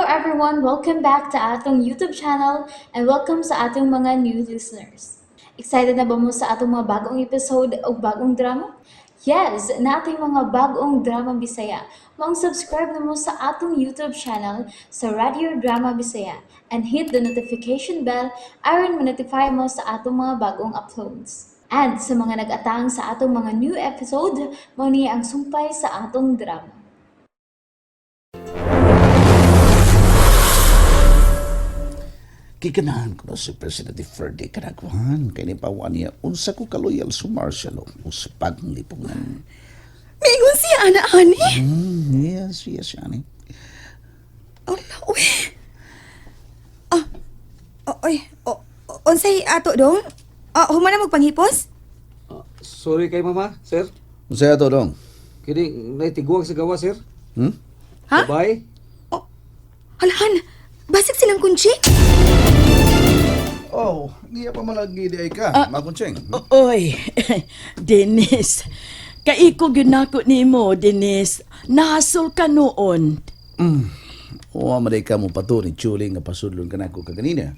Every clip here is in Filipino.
everyone, welcome back to atong YouTube channel and welcome sa atong mga new listeners. Excited na ba mo sa atong mga bagong episode o bagong drama? Yes, na ating mga bagong drama Bisaya. Mag-subscribe na mo sa atong YouTube channel sa Radio Drama Bisaya and hit the notification bell aron ma-notify mo sa atong mga bagong uploads. And sa mga nag-atang sa atong mga new episode, mo niya ang sumpay sa atong drama. Kikanahan ko na si Presidente Ferdinand Kanagwan kay ni pawan niya unsa ko kaloyal sa martial o sa paglipungan. Mingon siya, ana, ani? Yes, ani. Ala, uy. Unsay ato dong? Humana magpanghipos? Sorry kay mama, sir. Unsay ato dong? Kini naitiguang sa gawa, sir. Ha? Bye. Halahan, basig silang kunchi? Oh, niya pa malagi di ay ka, makuntseng. Oy, Dennis. Kaiko ginako nimo, Dennis. Nahasol ka noon. Oo, maday ka mo pato ni Chuling nga pasudlon ka na ako kaganina.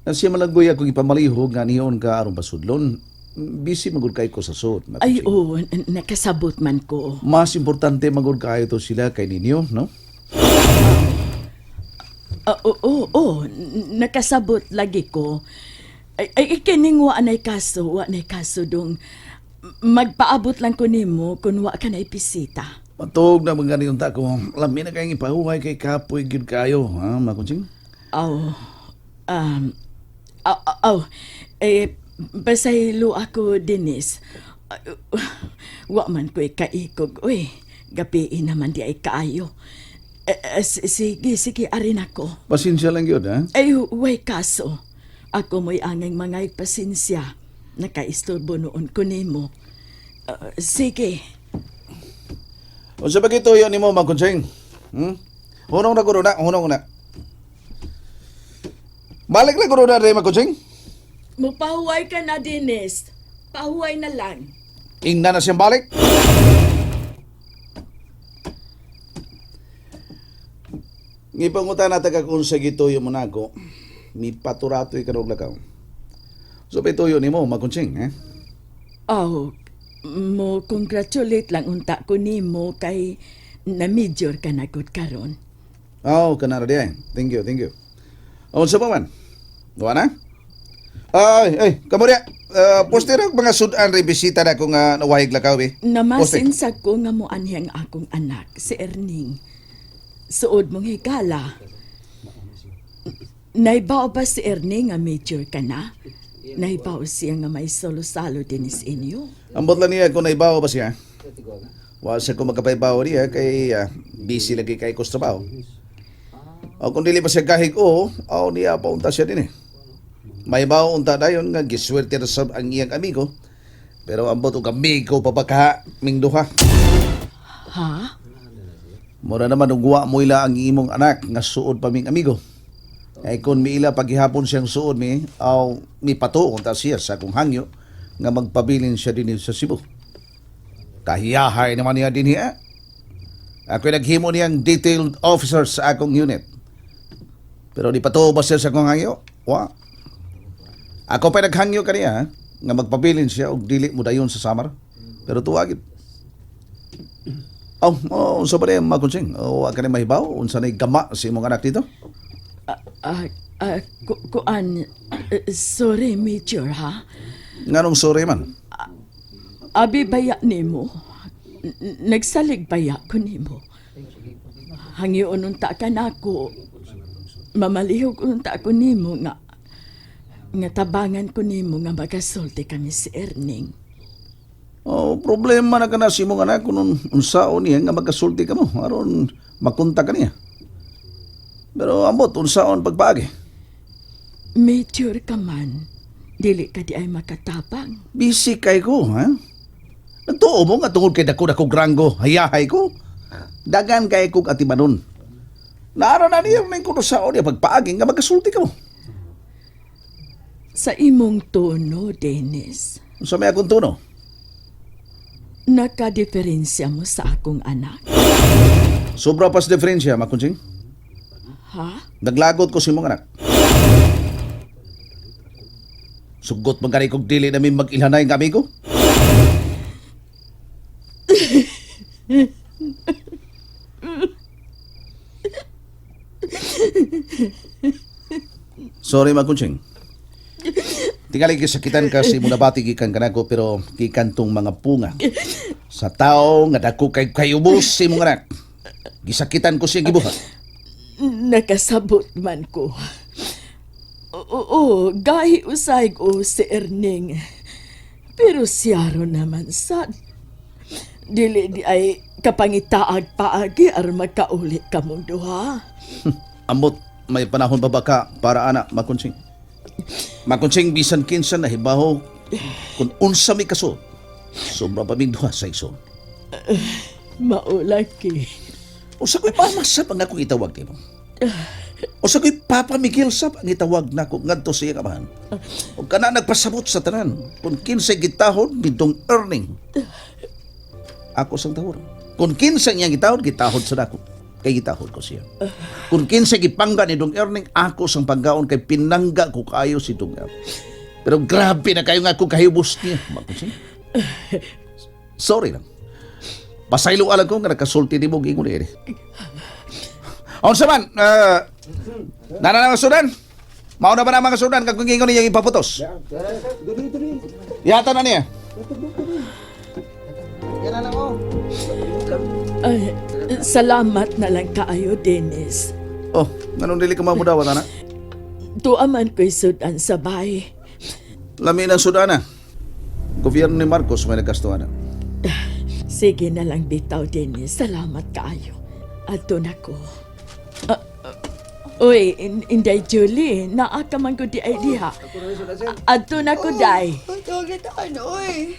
Na siya malagboy ako ipamalihog nga niyon ka aron pasudlon. Busy magud kay ko sa suot. Ay, oo, nakasabot man ko. Mas importante magud kayo to sila kay ninyo, no? Oo, nakasabot lagi ko. Ay kining wa nay kaso dong. Magpaabot lang ko nimo kung wa ka na ipisita. Matog na mga ganyan ta ko. Lami na kayong ipahuhay kay kapoy gyud kayo, ha, makuntsing? Basahilo ako, Dennis. Wa man ko'y kaikog, uy. Gapiin naman di ay kaayo. Sige, arin ako. Pasensya lang yun, ha? Ay, way kaso. Ako mo'y angay mga pasensya. Nakaistorbo noon ko nimo. Sige. O sa bagay yun ni mo, makuntsing? Hunong na guro na. Balik na guro na rin, makuntsing? Mapahuway ka na, Dennis. Pahuway na lang. Ingna na siyang balik. Ngipangutan na taga kung sa gituyo mo na ako, may paturato'y kanong lakaw. So, pituyo ni mo, makuntsing, eh? Mo congratulate lang unta ko nimo kay na-major ka na gud karon. Kanara di ay. Thank you. O, sa pa man? Gawa na? Ay, kamo diya. Poster ang mga sudan rebisita na kung nawahig lakaw, eh. Namasin sa ko nga mo anhiyang akong anak, si Erning. Suod mong higala. Naibaw ba si Erning nga major ka na? Naibaw siya nga may solo-salo din is inyo? Ambot lang niya kung naibaw ba siya. Wasa ko magkapaibaw niya kay busy lagi kay ko sa trabaho. O kung dili pa siya kahig niya pa unta siya din eh. May baw unta dayon nga giswerte na sa ang iyang amigo. Pero ambot og amigo pa baka ming duha. Ha? Mura naman ugwa mo ila ang imong anak nga suod pa ming amigo. Ay kung miila paghihapon siyang suod mi pato unta siya sa akong hangyo nga magpabilin siya din sa Cebu. Kahiyahay naman niya din hiya. Ako naghimo niyang detailed officer sa akong unit. Pero di pato ba siya sa akong hangyo? Wa. Ako pa naghangyo kaniya nga magpabilin siya og dili mo dayon sa Samar. Pero tuwagid. Unsa ba rin makuntsing? Wa ka na mahibaw? Unsa na gama si imong anak dito? Sorry, Major, ha? Nganong sorry man? Abi baya nimo. Nagsalig baya ko nimo. Hangyoon unta ka na ako. Mamalihog unta ko nimo nga tabangan ko nimo nga magasulti kami si Erning. Problema na ka na si imong anak kung unsaon niya nga magkasulti ka mo. Aron makunta ka niya. Pero ambot, unsaon pagpagi? Major ka man. Dili ka di ay makatabang. Busy kay ko, ha? Nagtuo mo nga tungod kay dako-dako granggo, hayahay ko. Dagan kay kong atimanon. Naara na niya may kung unsaon niya pagpaagi nga magkasulti ka mo. Sa imong tono, Dennis. Unsa may akong tuno? Nakadeferensya mo sa akong anak. Sobra pas diferensya, makuntsing. Ha? Naglagot ko si mong anak. Sugot man kani kog dili namin mag-ilhanay ng amigo. Sorry, Makunching. Tingali gisakitan kasi muna bati gikan kanako pero gikan tong mga punga. Sa tao nga dako kay kayubos si mong anak. Gisakitan ko siya gibuhat. Nakasabot man ko. Oo, gahi usay ko si Erning. Pero siya ron naman sad. Dili di ay kapangitaag paagi ar magkauli ka mong duha. Ambot may panahon pa ba ka para anak, Makunching? Makunching bisan kinsa na hibaho kung unsa may kaso. Sobra pa ming duha sa iso. Maulaki. O sa ko'y pamasap ang akong itawag nimo. O sa ko'y papamigil sab ang itawag na ako ngadto sa iyang amahan. O kana nagpasabot sa tanan kung kinsay gitahon nitong earning. Ako sang tawor. Kung kinsay niyang gitahon sa dako. Kay gitahon ko siya. Kung kinsay gipangga nitong earning, ako sang panggaon kay pinangga ko kayo si itong earning. Pero grabe na kayo nga kung kahibos niya. Makusin. Sorry lang. Pasaylo alam ko nga nakasulti ni mo gingon eh. On sa man, nana mga sudan? Mauna ba na mga sudan kag kung gingon niya ipaputos? Yata na niya. Yan na ako. Ay, salamat na lang kaayo, Dennis. Oh, ganun dili ka mamudawat, anak? Tuaman ko'y sudan sa bahay. Lami ng sudana. Gobyerno ni Marcos may nagkastuhan na. Sige na lang bitaw, Dennis. Salamat kaayo. Ato na ko. Uy, Inday Julie, naa ka man ko di ay diha. Ato na ko, day. Tawag na ano eh.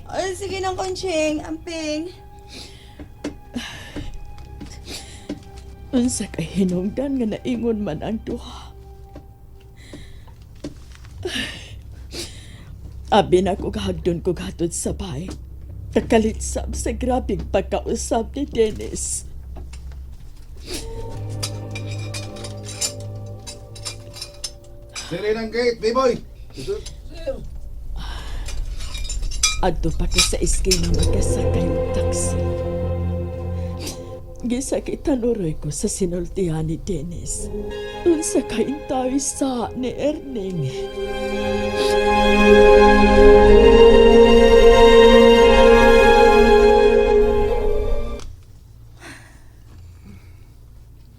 Ay, sige nang Kunching, amping. Unsa kay hinungdan nga naingon man ang duha. Abi na ko kahagdon ko gatod sa bahay. Nakalitsab sa grabing pagkausap ni Dennis. Sili ng gate, B-boy! Adto pa ko sa iskina magkasakay ng taxi. Gisakitan uroy ko sa sinultihan ni Dennis. Unsa kaintawi sa ni Erning.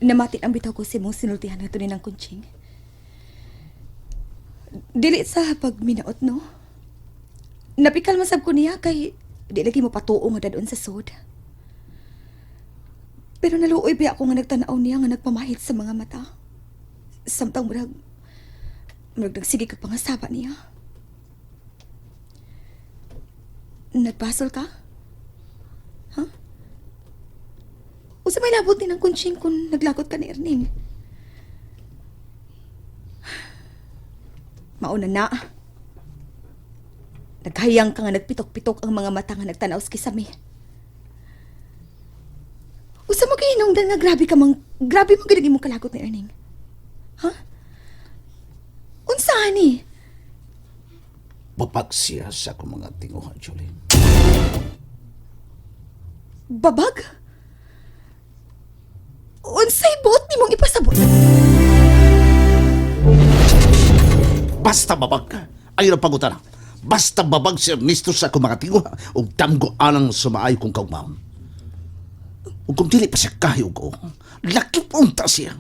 Namatin ang bitaw ko si mong sinultihan na ito ni ng Kunching. Dili sa pagminaot, no? Napikal masab ko niya kay di lagi mo patuo nga dadon sa sod. Pero naluoy ba ako nga nagtanaw niya nga nagpamahit sa mga mata. Samtang murag nagsige ka pangasaba niya. Nagpasol ka? Huh? O sa may labot ni ng Kunching kung naglagot ka ni Erning? Mauna na. Naghayang ka nga nagpitok-pitok ang mga mata nga nagtanaw sa kisame. Usa mo kay hinungdan nga grabe mo gid mo kalagot ni Erning. Ha? Unsa ni? Babag siya sa akong mga tinguhan, Julie. Babag? Unsay buot ni mong ipasabot? Basta babag ka. Ayaw na pangutan. Basta babag si Ernesto sa akong mga tinguhan o damgo anang sumaayo kong kaumam. O kung dili pa siya kahiw ko, laki punta siya.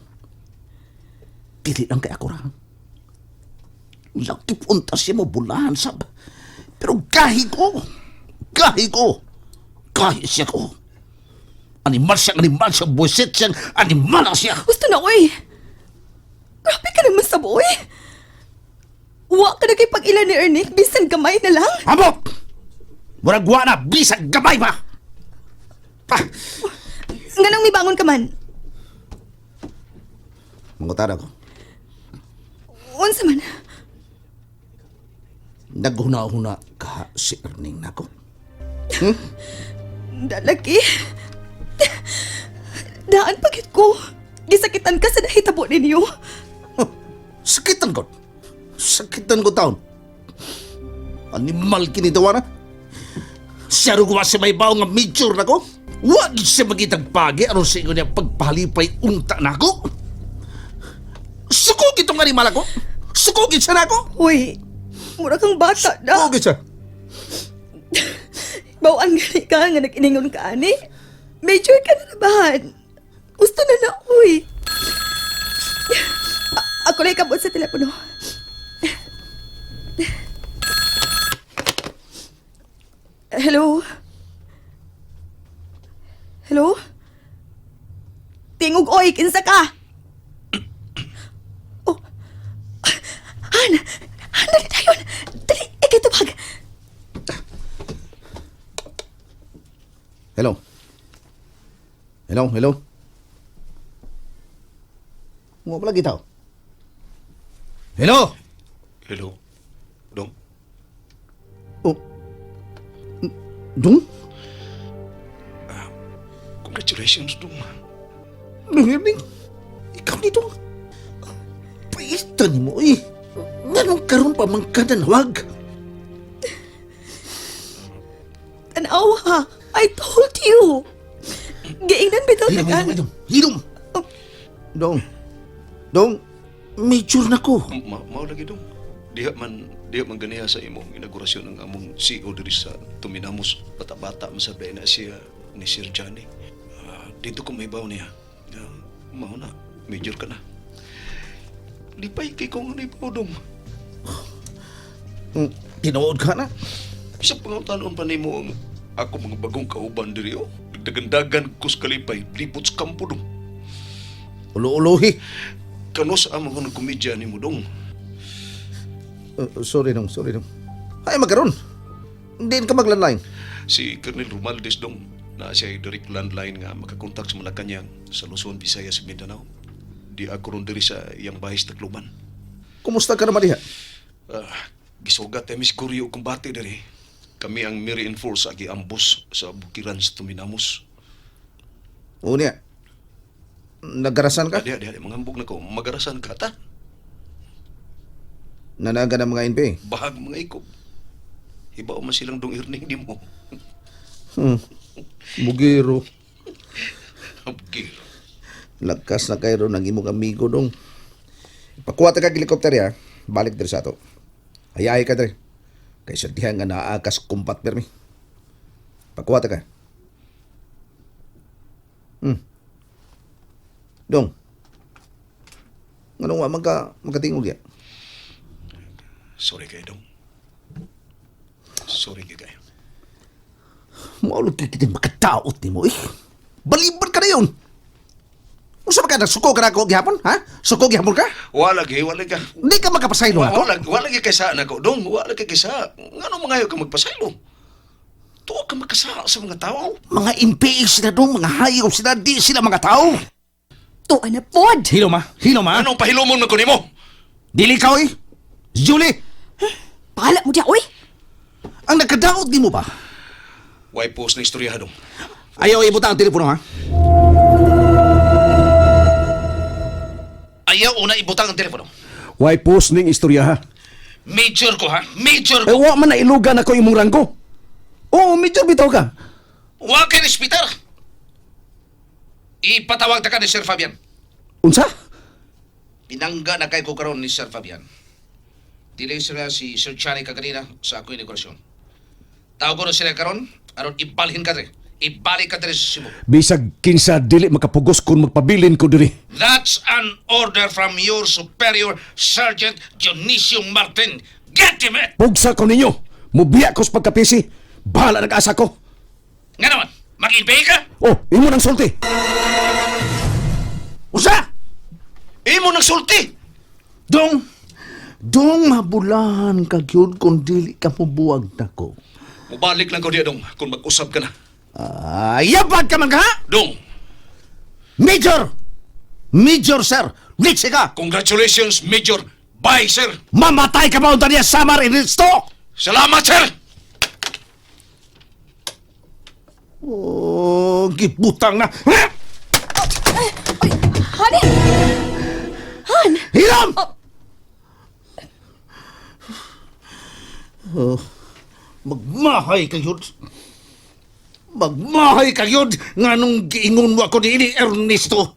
Dili lang kay ako ra. Laki punta siya mo bulahan sab. Pero kahi ko. Kahi siya ko. Animal siya, buwisit siya, animal na siya. Gusto na, oy! Grabe ka naman sa boy! Wa ka na kay pag-ilan ni Ernie, bisan gamay na lang! Amok! Muragwa na, bisag gabay ba? Ah! Nga nang may bangon ka man. Mangutan ako. Unsa man? Naghuna-huna ka si Erning nako. Dalaki. Daan pagit ko. gisakitan ka sa nahitabo ninyo. Huh, sakitan ko. Sakitan ko taon. Animal kinitawa na. Siya rin si may bao nga major na ko. Huwag siya magitag pagi. Ano sa inyo niya pagpalipay unta na ako? Sukugit itong animal ako. Sukugit siya na ako. Uy, mura kang bata na. Sukugit siya. Bawaan gani ka nga nag-iningon ka, ani. Major ka na nabahan. Gusto na na, uy. Ako lang ikabot sa telepono. Hello? Hello? Tingog, oy, kinsa ka? Oh. Dali tayo. Dali, ikitubag. Hello. Hello. Mo pala kita. Hello. Hello, Dong. Oh. Dong? Congratulations, Dong. Nangyaring, ikaw ni Dong. Paista ni mo eh. Nganong karon pa man ka nanawag? Tanawa, I told you. Giingnan bitaw na ka. Hidom. Dong, major na ko. Mao lagi, Dong. Diha man ganiha sa imong inaugurasyon ng among CEO diri sa Tuminamos. Bata-bata masabay na siya ni Sir Johnny. Dito ko may baw niya. Mao na, major ka na. Lipay kay kong ibaw, Dong. Tinuod ka na? Sa pangutanon pa nimo ang ako mga bagong kauban diri, oh. Dagandagan kus kalipay, lipot sa kampo, Dong. Ulo-ulohi. Kanos amo ko ng komedya nimo, Dong. Sorry dong. Ay, magkaroon. Hindi ka maglandline. Si Colonel Romaldes, Dong, na siya direct landline nga makakontak sa Malacanang sa Luzon, Visayas, Mindanao. Di ako ron diri sa iyang bahay sa Tacloban. Kumusta ka naman diha? Gisugat emis kuryo kumbate diri. Kami ang mi-reinforce agi ambos sa bukiran sa Tuminamos. Unya. Nagarasan ka? Di, mangambog na ko. Magarasan ka, ta? Nanaga ng mga NP. Bahag mga ikob. Ibaw man silang dong irning di mo. Bugiro. Abgil. Lakas na kayo ng imong amigo dong. Pakuha ta kag helicopter ya. Balik diri sa ato. Hayay ka diri. Kay sertihan nga naakas kumpat permi. Pakuha ta ka. Dong. Anong wa magkatingog ya? Sorry kayo, Dong. Sorry kayo. Maulog kita makataot ni mo eh. Baliban ka na yun. Usa ba ka nagsuko ka na ako gihapon? Ha? Suko gihapon ka? Wala ka. Hindi ka makapasaylo na ako? Wala kaysa na ko, Dong. Wala kaysa. Ngano mga ayaw ka magpasaylo? Tuwa ka magkasala sa mga tao. Mga NPA sila dong, mga hayop sila, di sila mga tao. To na pod. Hino ma? Anong pahilomon na ko nimo? Dili ka oy? Julie, Pala mo diya, uy. ang nagkadaot di mo ba? Why post na istorya, Dong? Ayaw ibuta ang telepono ha? Ayaw una ibutang ang telepono. Why post ning istorya ha? Major ko, ha? Major Eh, ko! wa man na ilugan ako imong ranggo. Oo, medyo bitaw ka. Huwag ka respitar! Ipatawag ta ka ni Sir Fabian. Unsa? Pinangga na kay ko karon ni Sir Fabian. Dili sila si Sir Johnny kaganina sa ako inaugurasyon. Tawag ko na sila karon, aron ibalhin ka dre. Ibalik ka dre sa Cebu. Bisag kinsa dili makapugos kung magpabilin ko diri. That's an order from your superior, Sergeant Dionisio Martin. Get him it! Pugsa ko ninyo. Mubiya ko sa pagkapisi. Bahala nag-asa ko. Nga naman, mag-ibay ka? Oh, imo nang sulti. Usa! Imo nagsulti! Dong mabulahan ka yun kung dili ka mubuwag na ko. Mubalik lang ko diya, Dong, kung mag-usap ka na. Yabag ka man ka ha? Dong, Major sir, litsi ka! congratulations, Major. Bye, sir. Mamatay ka ba unta niya Samar Inisto? Salamat, sir! Oh, gibutang na. Honey! Han! Hiram! Oh, magmahay kayod. Magmahay kayod nga nung giingon mo ako ni Ernesto.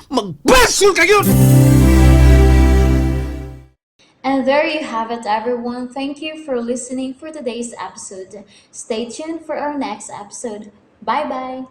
Magbasol kayod! And there you have it, everyone. Thank you for listening for today's episode. Stay tuned for our next episode. Bye bye.